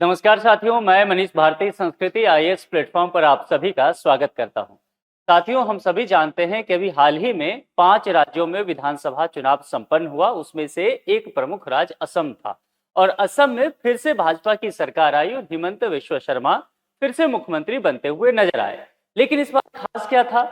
नमस्कार साथियों, मैं मनीष भारती संस्कृति आईएएस प्लेटफॉर्म पर आप सभी का स्वागत करता हूं। साथियों, हम सभी जानते हैं कि अभी हाल ही में 5 राज्यों में विधानसभा चुनाव संपन्न हुआ। उसमें से एक प्रमुख राज्य असम था और असम में फिर से भाजपा की सरकार आई और हिमंत विश्व शर्मा फिर से मुख्यमंत्री बनते हुए नजर आए। लेकिन इस बार खास क्या था?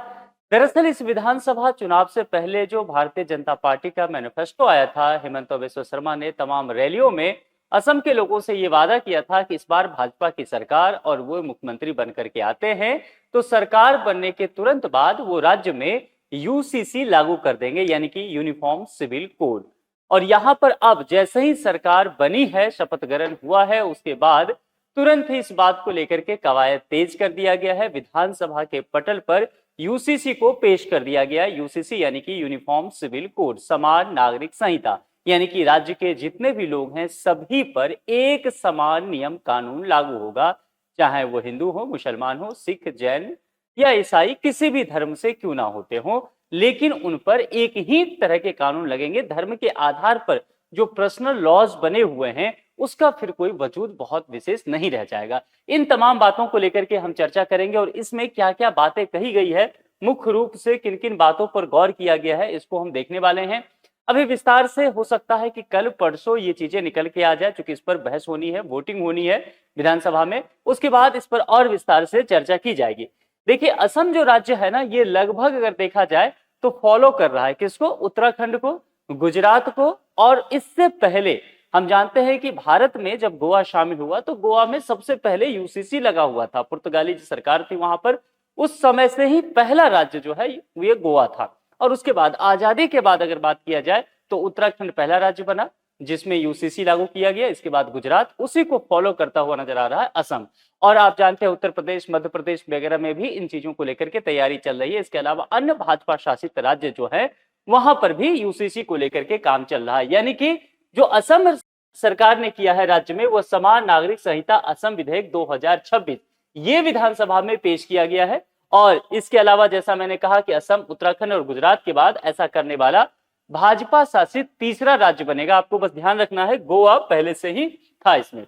दरअसल इस विधानसभा चुनाव से पहले जो भारतीय जनता पार्टी का मैनिफेस्टो आया था, हिमंत विश्व शर्मा ने तमाम रैलियों में असम के लोगों से ये वादा किया था कि इस बार भाजपा की सरकार और वो मुख्यमंत्री बनकर के आते हैं तो सरकार बनने के तुरंत बाद वो राज्य में यूसीसी लागू कर देंगे, यानी कि यूनिफॉर्म सिविल कोड। और यहाँ पर अब जैसे ही सरकार बनी है, शपथ ग्रहण हुआ है, उसके बाद तुरंत ही इस बात को लेकर के कवायद तेज कर दिया गया है। विधानसभा के पटल पर यूसीसी को पेश कर दिया गया। यूसीसी यानी कि यूनिफॉर्म सिविल कोड, समान नागरिक संहिता, यानी कि राज्य के जितने भी लोग हैं सभी पर एक समान नियम कानून लागू होगा, चाहे वो हिंदू हो, मुसलमान हो, सिख, जैन या ईसाई, किसी भी धर्म से क्यों ना होते हो, लेकिन उन पर एक ही तरह के कानून लगेंगे। धर्म के आधार पर जो पर्सनल लॉज बने हुए हैं उसका फिर कोई वजूद बहुत विशेष नहीं रह जाएगा। इन तमाम बातों को लेकर के हम चर्चा करेंगे और इसमें क्या क्या बातें कही गई है, मुख्य रूप से किन किन बातों पर गौर किया गया है, इसको हम देखने वाले हैं। अभी विस्तार से हो सकता है कि कल परसों ये चीजें निकल के आ जाए, क्योंकि इस पर बहस होनी है, वोटिंग होनी है विधानसभा में। उसके बाद इस पर और विस्तार से चर्चा की जाएगी। देखिए, असम जो राज्य है ना, ये लगभग अगर देखा जाए तो फॉलो कर रहा है किसको? उत्तराखंड को, गुजरात को। और इससे पहले हम जानते हैं कि भारत में जब गोवा शामिल हुआ तो गोवा में सबसे पहले यूसीसी लगा हुआ था। पुर्तगाली जो सरकार थी वहां पर, उस समय से ही पहला राज्य जो है ये गोवा था। और उसके बाद आजादी के बाद अगर बात किया जाए तो उत्तराखंड पहला राज्य बना जिसमें यूसीसी लागू किया गया। इसके बाद गुजरात, उसी को फॉलो करता हुआ नजर आ रहा है असम। और आप जानते हैं उत्तर प्रदेश, मध्य प्रदेश वगैरह में भी इन चीजों को लेकर के तैयारी चल रही है। इसके अलावा अन्य भाजपा शासित राज्य जो है वहां पर भी यूसीसी को लेकर के काम चल रहा है। यानी कि जो असम सरकार ने किया है राज्य में, वो समान नागरिक संहिता असम विधेयक 2026 ये विधानसभा में पेश किया गया है। और इसके अलावा जैसा मैंने कहा कि असम, उत्तराखंड और गुजरात के बाद ऐसा करने वाला भाजपा शासित तीसरा राज्य बनेगा। आपको बस ध्यान रखना है, गोवा पहले से ही था इसमें।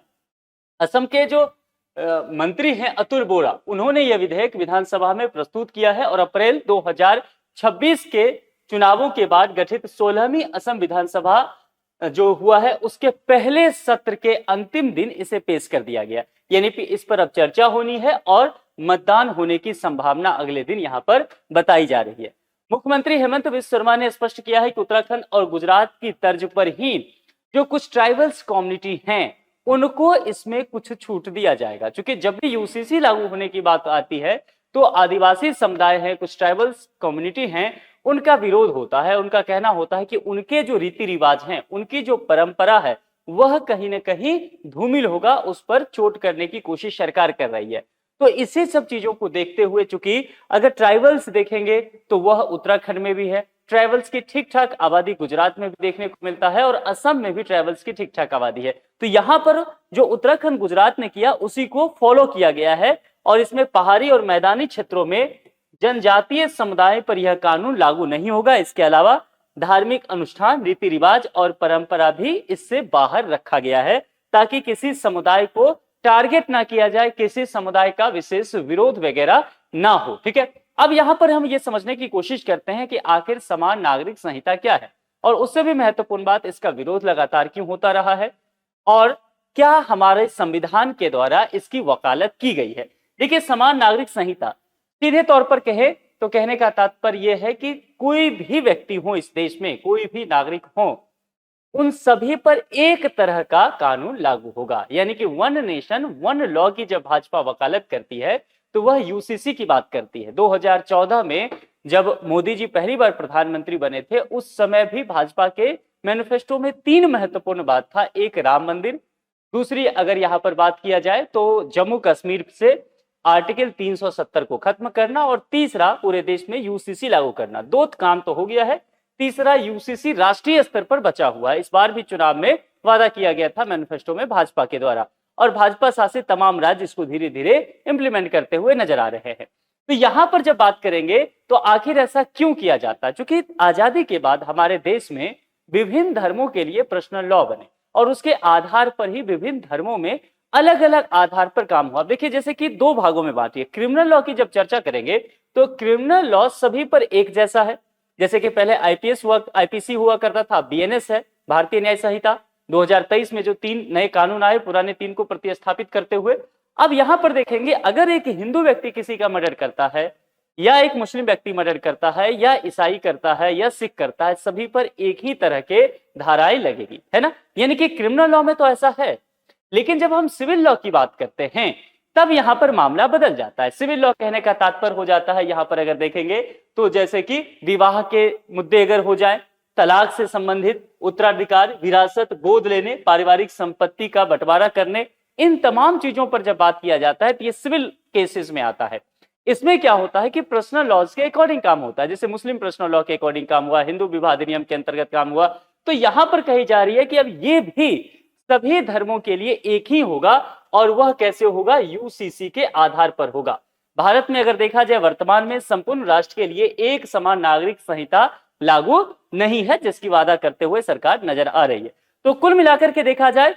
असम के जो मंत्री हैं अतुल बोरा, उन्होंने यह विधेयक विधानसभा में प्रस्तुत किया है और अप्रैल 2026 के चुनावों के बाद गठित 16वीं असम विधानसभा जो हुआ है उसके पहले सत्र के अंतिम दिन इसे पेश कर दिया गया। यानी कि इस पर अब चर्चा होनी है और मतदान होने की संभावना अगले दिन यहां पर बताई जा रही है। मुख्यमंत्री हेमंत बिस्व शर्मा ने स्पष्ट किया है कि उत्तराखंड और गुजरात की तर्ज पर ही जो कुछ ट्राइबल्स कम्युनिटी हैं उनको इसमें कुछ छूट दिया जाएगा। क्योंकि जब भी यूसीसी लागू होने की बात आती है तो आदिवासी समुदाय है, कुछ ट्राइबल्स कम्युनिटी हैं, उनका विरोध होता है। उनका कहना होता है कि उनके जो रीति रिवाज हैं, उनकी जो परंपरा है, वह कहीं ना कहीं धूमिल होगा, उस पर चोट करने की कोशिश सरकार कर रही है। तो इसी सब चीजों को देखते हुए, चूंकि अगर ट्राइबल्स देखेंगे तो वह उत्तराखंड में भी है, ट्राइबल्स की ठीक ठाक आबादी गुजरात में भी देखने को मिलता है और असम में भी ट्राइबल्स की ठीक ठाक आबादी है। तो यहाँ पर जो उत्तराखंड गुजरात ने किया उसी को फॉलो किया गया है और इसमें पहाड़ी और मैदानी क्षेत्रों में जनजातीय समुदाय पर यह कानून लागू नहीं होगा। इसके अलावा धार्मिक अनुष्ठान, रीति रिवाज और परंपरा भी इससे बाहर रखा गया है ताकि किसी समुदाय को टारगेट ना किया जाए, किसी समुदाय का विशेष विरोध वगैरह ना हो। ठीक है, अब यहां पर हम ये समझने की कोशिश करते हैं कि आखिर समान नागरिक संहिता क्या है और उससे भी महत्वपूर्ण बात, इसका विरोध लगातार क्यों होता रहा है और क्या हमारे संविधान के द्वारा इसकी वकालत की गई है। देखिए, समान नागरिक संहिता सीधे तौर पर कहे तो कहने का तात्पर्य यह है कि कोई भी व्यक्ति हो इस देश में, कोई भी नागरिक हो, उन सभी पर एक तरह का कानून लागू होगा। यानी कि वन नेशन वन लॉ की जब भाजपा वकालत करती है तो वह यूसीसी की बात करती है। 2014 में जब मोदी जी पहली बार प्रधानमंत्री बने थे, उस समय भी भाजपा के मैनिफेस्टो में 3 महत्वपूर्ण बात था। एक, राम मंदिर; दूसरी, अगर यहां पर बात किया जाए तो जम्मू कश्मीर से आर्टिकल 370 को खत्म करना, और तीसरा, पूरे देश में यूसीसी लागू करना। 2 काम तो हो गया है, तीसरा यूसीसी राष्ट्रीय स्तर पर बचा हुआ है। इस बार भी चुनाव में वादा किया गया था मैनिफेस्टो में भाजपा के द्वारा, और भाजपा शासित तमाम राज्य इसको धीरे धीरे इंप्लीमेंट करते हुए नजर आ रहे हैं। तो यहां पर जब बात करेंगे तो आखिर ऐसा क्यों किया जाता है? क्योंकि आजादी के बाद हमारे देश में विभिन्न धर्मों के लिए पर्सनल लॉ बने और उसके आधार पर ही विभिन्न धर्मों में अलग अलग आधार पर काम हुआ। देखिए जैसे कि दो भागों में बांटिए। क्रिमिनल लॉ की जब चर्चा करेंगे तो क्रिमिनल लॉ सभी पर एक जैसा है। जैसे कि पहले आईपीएस हुआ, आईपीसी हुआ करता था, बीएनएस है, भारतीय न्याय संहिता। 2023 में जो 3 नए कानून आए, पुराने 3 को प्रतिस्थापित करते हुए। अब यहां पर देखेंगे, अगर एक हिंदू व्यक्ति किसी का मर्डर करता है, या एक मुस्लिम व्यक्ति मर्डर करता है, या ईसाई करता है, या सिख करता है, सभी पर एक ही तरह के धाराएं लगेगी, है ना। यानी कि क्रिमिनल लॉ में तो ऐसा है। लेकिन जब हम सिविल लॉ की बात करते हैं तब यहां पर मामला बदल जाता है। सिविल लॉ कहने का तात्पर्य हो जाता है, यहां पर अगर देखेंगे तो जैसे कि विवाह के मुद्दे अगर हो जाए, तलाक से संबंधित, उत्तराधिकार, विरासत, गोद लेने, पारिवारिक संपत्ति का बंटवारा करने, इन तमाम चीजों पर जब बात किया जाता है तो ये सिविल केसेस में आता है। इसमें क्या होता है कि पर्सनल लॉज के अकॉर्डिंग काम होता है। जैसे मुस्लिम पर्सनल लॉ के अकॉर्डिंग काम हुआ, हिंदू विवाह अधिनियम के अंतर्गत काम हुआ। तो यहां पर कही जा रही है कि अब ये भी सभी धर्मों के लिए एक ही होगा, और वह कैसे होगा, यूसीसी के आधार पर होगा। भारत में अगर देखा जाए वर्तमान में संपूर्ण राष्ट्र के लिए एक समान नागरिक संहिता लागू नहीं है, जिसकी वादा करते हुए सरकार नजर आ रही है। तो कुल मिलाकर के देखा जाए,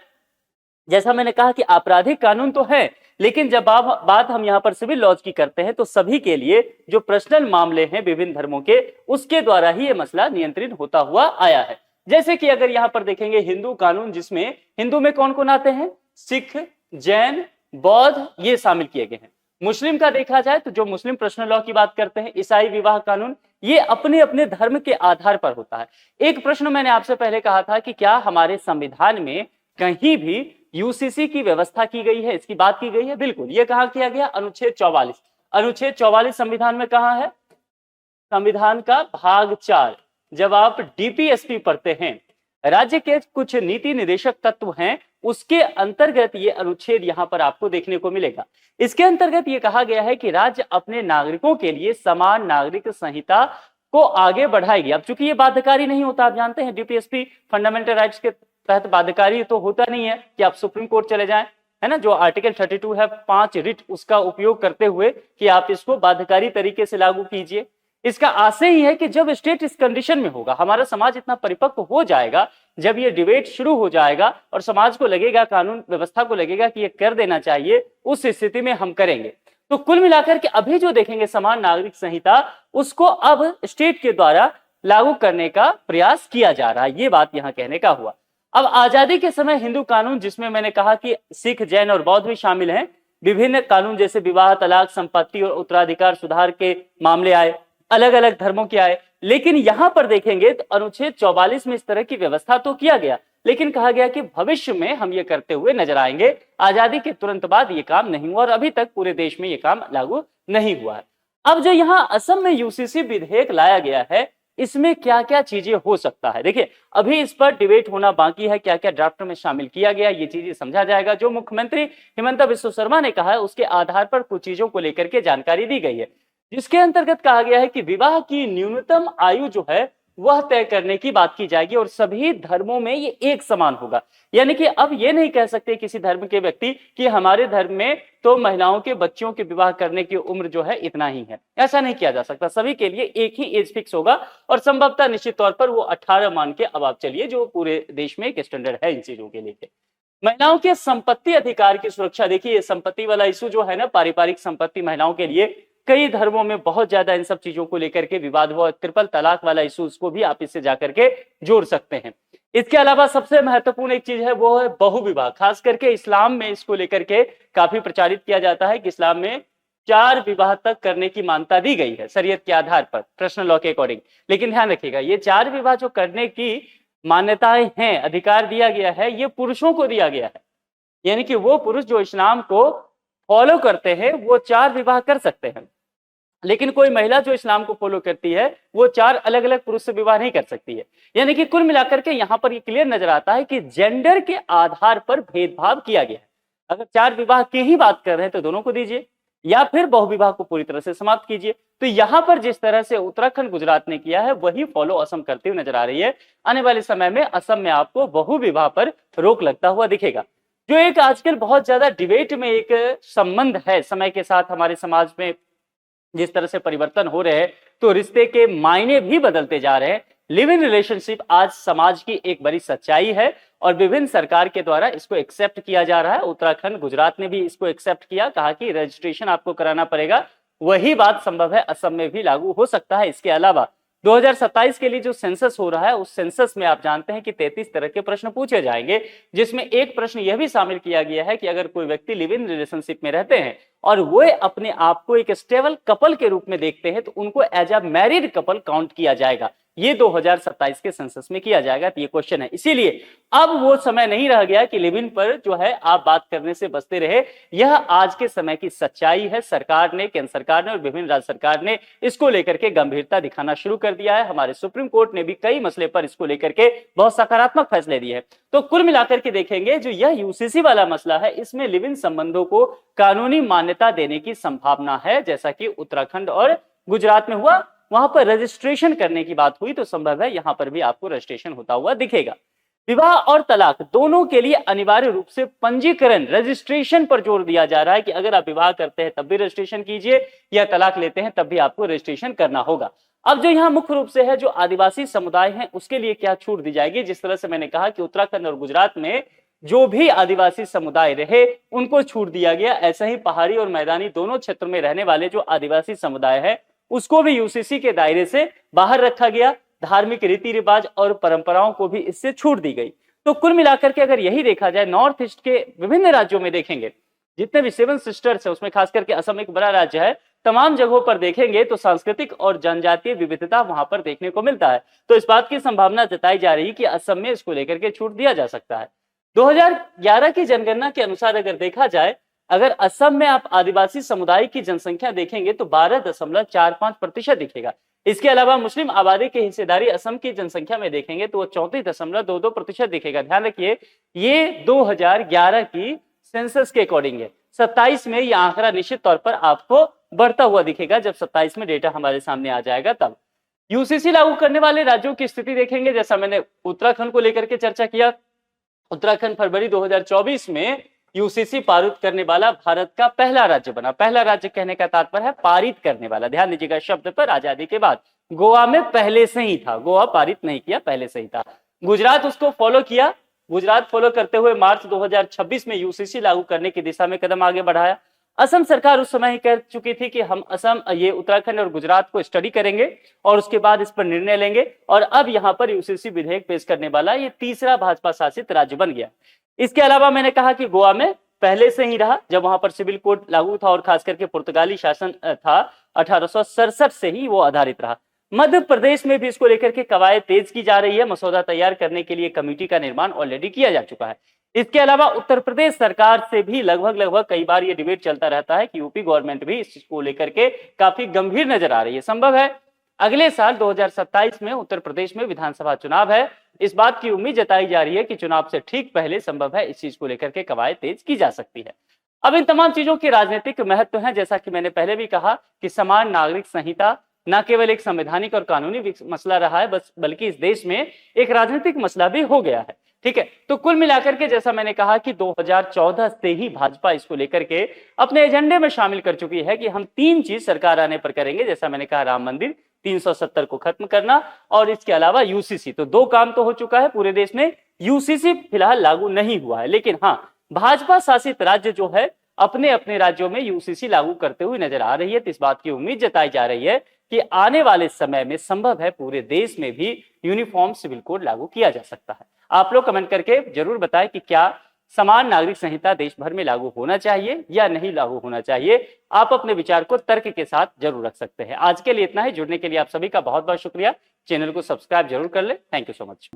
जैसा मैंने कहा कि आपराधिक कानून तो है, लेकिन जब बात हम यहां पर सिविल लॉज की करते हैं तो सभी के लिए जो पर्सनल मामले हैं विभिन्न धर्मों के, उसके द्वारा ही यह मसला नियंत्रित होता हुआ आया है। जैसे कि अगर यहां पर देखेंगे हिंदू कानून, जिसमें हिंदू में कौन कौन आते हैं, सिख, जैन, बौद्ध, ये शामिल किए गए हैं। मुस्लिम का देखा जाए तो जो मुस्लिम पर्सनल लॉ की बात करते हैं, ईसाई विवाह कानून, ये अपने अपने धर्म के आधार पर होता है। एक प्रश्न मैंने आपसे पहले कहा था कि क्या हमारे संविधान में कहीं भी यूसीसी की व्यवस्था की गई है, इसकी बात की गई है? बिल्कुल। ये कहां किया गया, अनुच्छेद 44। अनुच्छेद 44 संविधान में कहां है, संविधान का भाग 4। जब आप डीपीएसपी पढ़ते हैं, राज्य के कुछ नीति निदेशक तत्व हैं, उसके अंतर्गत ये अनुच्छेद यहां पर आपको देखने को मिलेगा। इसके अंतर्गत ये कहा गया है कि राज्य अपने नागरिकों के लिए समान नागरिक संहिता को आगे बढ़ाएगी। अब चूंकि ये बाध्यकारी नहीं होता, आप जानते हैं डीपीएसपी फंडामेंटल राइट्स के तहत बाध्यकारी तो होता नहीं है कि आप सुप्रीम कोर्ट चले जाएं, है ना। जो आर्टिकल 32 है 5 रिट, उसका उपयोग करते हुए कि आप इसको बाध्यकारी तरीके से लागू कीजिए। इसका आशय ही है कि जब स्टेट इस कंडीशन में होगा, हमारा समाज इतना परिपक्व हो जाएगा, जब ये डिबेट शुरू हो जाएगा और समाज को लगेगा, कानून व्यवस्था को लगेगा कि ये कर देना चाहिए, उस स्थिति में हम करेंगे। तो कुल मिलाकर के अभी जो देखेंगे समान नागरिक संहिता, उसको अब स्टेट के द्वारा लागू करने का प्रयास किया जा रहा है, ये बात यहां कहने का हुआ। अब आजादी के समय हिंदू कानून, जिसमें मैंने कहा कि सिख, जैन और बौद्ध भी शामिल हैं, विभिन्न कानून जैसे विवाह, तलाक, संपत्ति और उत्तराधिकार सुधार के मामले आए, अलग अलग धर्मों के आए। लेकिन यहां पर देखेंगे तो अनुच्छेद 44 में इस तरह की व्यवस्था तो किया गया, लेकिन कहा गया कि भविष्य में हम ये करते हुए नजर आएंगे। आजादी के तुरंत बाद ये काम नहीं हुआ और अभी तक पूरे देश में ये काम लागू नहीं हुआ है। अब जो यहाँ असम में यूसीसी विधेयक लाया गया है, इसमें क्या क्या चीजें हो सकता है, देखिए अभी इस पर डिबेट होना बाकी है, क्या क्या ड्राफ्ट में शामिल किया गया, ये चीजें समझा जाएगा। जो मुख्यमंत्री हिमंता बिस्वा शर्मा ने कहा है, उसके आधार पर कुछ चीजों को लेकर के जानकारी दी गई है, जिसके अंतर्गत कहा गया है कि विवाह की न्यूनतम आयु जो है वह तय करने की बात की जाएगी और सभी धर्मों में ये एक समान होगा। यानी कि अब ये नहीं कह सकते किसी धर्म के व्यक्ति कि हमारे धर्म में तो महिलाओं के, बच्चों के विवाह करने की उम्र जो है इतना ही है, ऐसा नहीं किया जा सकता। सभी के लिए एक ही एज फिक्स होगा और संभवतः निश्चित तौर पर वो 18 मान के अब आप चलिए, जो पूरे देश में एक स्टैंडर्ड है इन चीजों के लिए। महिलाओं के संपत्ति अधिकार की सुरक्षा, देखिए ये संपत्ति वाला इशू जो है ना, पारिवारिक संपत्ति महिलाओं के लिए कई धर्मों में बहुत ज्यादा इन सब चीजों को लेकर के विवाद हुआ। ट्रिपल तलाक वाला इशू, उसको भी आप इससे जाकर के जोड़ सकते हैं। इसके अलावा सबसे महत्वपूर्ण एक चीज है, वो है बहुविवाह। खास करके इस्लाम में इसको लेकर के काफी प्रचारित किया जाता है कि इस्लाम में 4 विवाह तक करने की मान्यता दी गई है शरीयत के आधार पर, पर्सनल लॉ के अकॉर्डिंग। लेकिन ध्यान रखिएगा, ये 4 विवाह जो करने की मान्यताएं हैं, अधिकार दिया गया है, ये पुरुषों को दिया गया है। यानी कि वो पुरुष जो इस्लाम को फॉलो करते हैं वो 4 विवाह कर सकते हैं, लेकिन कोई महिला जो इस्लाम को फॉलो करती है वो 4 अलग अलग पुरुष से विवाह नहीं कर सकती है। यानी कि कुल मिलाकर के यहाँ पर ये क्लियर नजर आता है कि जेंडर के आधार पर भेदभाव किया गया है। अगर 4 विवाह की ही बात कर रहे हैं तो दोनों को दीजिए, या फिर बहुविवाह को पूरी तरह से समाप्त कीजिए। तो यहाँ पर जिस तरह से उत्तराखंड, गुजरात ने किया है, वही फॉलो असम करते हुए नजर आ रही है। आने वाले समय में असम में आपको बहुविवाह पर रोक लगता हुआ दिखेगा, जो एक आजकल बहुत ज्यादा डिबेट में एक संबंध है। समय के साथ हमारे समाज में जिस तरह से परिवर्तन हो रहे हैं, तो रिश्ते के मायने भी बदलते जा रहे हैं। लिव इन रिलेशनशिप आज समाज की एक बड़ी सच्चाई है और विभिन्न सरकार के द्वारा इसको एक्सेप्ट किया जा रहा है। उत्तराखंड, गुजरात ने भी इसको एक्सेप्ट किया, कहा कि रजिस्ट्रेशन आपको कराना पड़ेगा। वही बात संभव है असम में भी लागू हो सकता है। इसके अलावा 2027 के लिए जो सेंसस हो रहा है, उस सेंसस में आप जानते हैं कि 33 तरह के प्रश्न पूछे जाएंगे, जिसमें एक प्रश्न यह भी शामिल किया गया है कि अगर कोई व्यक्ति लिव इन रिलेशनशिप में रहते हैं और वो अपने आप को एक स्टेबल कपल के रूप में देखते हैं तो उनको as a married couple count किया जाएगा। ये 2027 के सेंसस में किया जाएगा। तो ये क्वेश्चन है, इसीलिए अब वो समय नहीं रह गया कि लिव इन पर जो है आप बात करने से बचते रहे। यह आज के समय की सच्चाई है। सरकार ने, केंद्र सरकार ने और विभिन्न राज्य सरकार ने इसको लेकर के गंभीरता दिखाना शुरू कर दिया है। हमारे सुप्रीम कोर्ट ने भी कई मसले पर इसको लेकर के बहुत सकारात्मक फैसले दिए हैं। तो कुल मिलाकर के देखेंगे जो यह यूसीसी वाला मसला है, इसमें लिव इन संबंधों को कानूनी मान्यता देने की संभावना है। जैसा कि उत्तराखंड और गुजरात में हुआ, वहां पर रजिस्ट्रेशन करने की बात हुई, तो संभव है यहां पर भी आपको रजिस्ट्रेशन होता हुआ दिखेगा। विवाह और तलाक दोनों के लिए अनिवार्य रूप से पंजीकरण, रजिस्ट्रेशन पर जोर दिया जा रहा है कि अगर आप विवाह करते हैं तब भी रजिस्ट्रेशन कीजिए या तलाक लेते हैं तब भी आपको रजिस्ट्रेशन करना होगा। अब जो यहाँ मुख्य रूप से है, जो आदिवासी समुदाय है उसके लिए क्या छूट दी जाएगी। जिस तरह से मैंने कहा कि उत्तराखंड और गुजरात में जो भी आदिवासी समुदाय रहे उनको छूट दिया गया, ऐसे ही पहाड़ी और मैदानी दोनों क्षेत्र में रहने वाले जो आदिवासी समुदाय है उसको भी यूसीसी के दायरे से बाहर रखा गया। धार्मिक रीति रिवाज और परंपराओं को भी इससे छूट दी गई। तो कुल मिलाकर के अगर यही देखा जाए, नॉर्थ ईस्ट के विभिन्न राज्यों में देखेंगे, जितने भी सेवन सिस्टर्स है उसमें खास करके असम एक बड़ा राज्य है, तमाम जगहों पर देखेंगे तो सांस्कृतिक और जनजातीय विविधता वहां पर देखने को मिलता है। तो इस बात की संभावना जताई जा रही है कि असम में इसको लेकर के छूट दिया जा सकता है। 2011 की जनगणना के अनुसार अगर देखा जाए, अगर असम में आप आदिवासी समुदाय की जनसंख्या देखेंगे तो 12.45% दिखेगा। इसके अलावा मुस्लिम आबादी की हिस्सेदारी असम की जनसंख्या में देखेंगे तो वो 34.22% दिखेगा। ध्यान रखिए, ये 2011 की सेंसस के अकॉर्डिंग है। 27 में यह आंकड़ा निश्चित तौर पर आपको बढ़ता हुआ दिखेगा, जब 27 में डेटा हमारे सामने आ जाएगा तब। यूसीसी लागू करने वाले राज्यों की स्थिति देखेंगे, जैसा मैंने उत्तराखंड को लेकर के चर्चा किया। उत्तराखंड फरवरी 2024 में यूसीसी पारित करने वाला भारत का पहला राज्य बना। पहला राज्य कहने का तात्पर्य है पारित करने वाला। ध्यान दीजिएगा शब्द पर, आजादी के बाद। गोवा में पहले से ही था, गोवा पारित नहीं किया, पहले से ही था। गुजरात उसको फॉलो किया। गुजरात फॉलो करते हुए मार्च 2026 में यूसीसी लागू करने की दिशा में कदम आगे बढ़ाया। असम सरकार उस समय ही कह चुकी थी कि हम असम, ये उत्तराखंड और गुजरात को स्टडी करेंगे और उसके बाद इस पर निर्णय लेंगे। और अब यहाँ पर यूसीसी विधेयक पेश करने वाला ये तीसरा भाजपा शासित राज्य बन गया। इसके अलावा मैंने कहा कि गोवा में पहले से ही रहा, जब वहां पर सिविल कोड लागू था और खास करके पुर्तगाली शासन था 1867 से ही वो आधारित रहा। मध्य प्रदेश में भी इसको लेकर के कवायद तेज की जा रही है। मसौदा तैयार करने के लिए कमेटी का निर्माण ऑलरेडी किया जा चुका है। इसके अलावा उत्तर प्रदेश सरकार से भी लगभग कई बार ये डिबेट चलता रहता है कि यूपी गवर्नमेंट भी इसको लेकर के काफी गंभीर नजर आ रही है। संभव है अगले साल 2027 में उत्तर प्रदेश में विधानसभा चुनाव है। इस बात की उम्मीद जताई जा रही है कि चुनाव से ठीक पहले संभव है इस चीज को लेकर के कवायद तेज की जा सकती है। अब इन तमाम चीजों के राजनीतिक महत्व है, जैसा कि मैंने पहले भी कहा कि समान नागरिक संहिता न केवल एक संवैधानिक और कानूनी मसला रहा है, बल्कि इस देश में एक राजनीतिक मसला भी हो गया है। ठीक है, तो कुल मिलाकर के जैसा मैंने कहा कि 2014 से ही भाजपा इसको लेकर के अपने एजेंडे में शामिल कर चुकी है कि हम 3 चीज सरकार आने पर करेंगे। जैसा मैंने कहा, राम मंदिर, 370 को खत्म करना और इसके अलावा यूसीसी। तो 2 काम तो हो चुका है पूरे देश में। यूसीसी फिलहाल लागू नहीं हुआ है, लेकिन हाँ, भाजपा शासित राज्य जो है अपने अपने राज्यों में यूसीसी लागू करते हुए नजर आ रही है। तो इस बात की उम्मीद जताई जा रही है कि आने वाले समय में संभव है पूरे देश में भी यूनिफॉर्म सिविल कोड लागू किया जा सकता है। आप लोग कमेंट करके जरूर बताएं कि क्या समान नागरिक संहिता देश भर में लागू होना चाहिए या नहीं लागू होना चाहिए। आप अपने विचार को तर्क के साथ जरूर रख सकते हैं। आज के लिए इतना ही। जुड़ने के लिए आप सभी का बहुत बहुत शुक्रिया। चैनल को सब्सक्राइब जरूर कर ले। Thank you so much.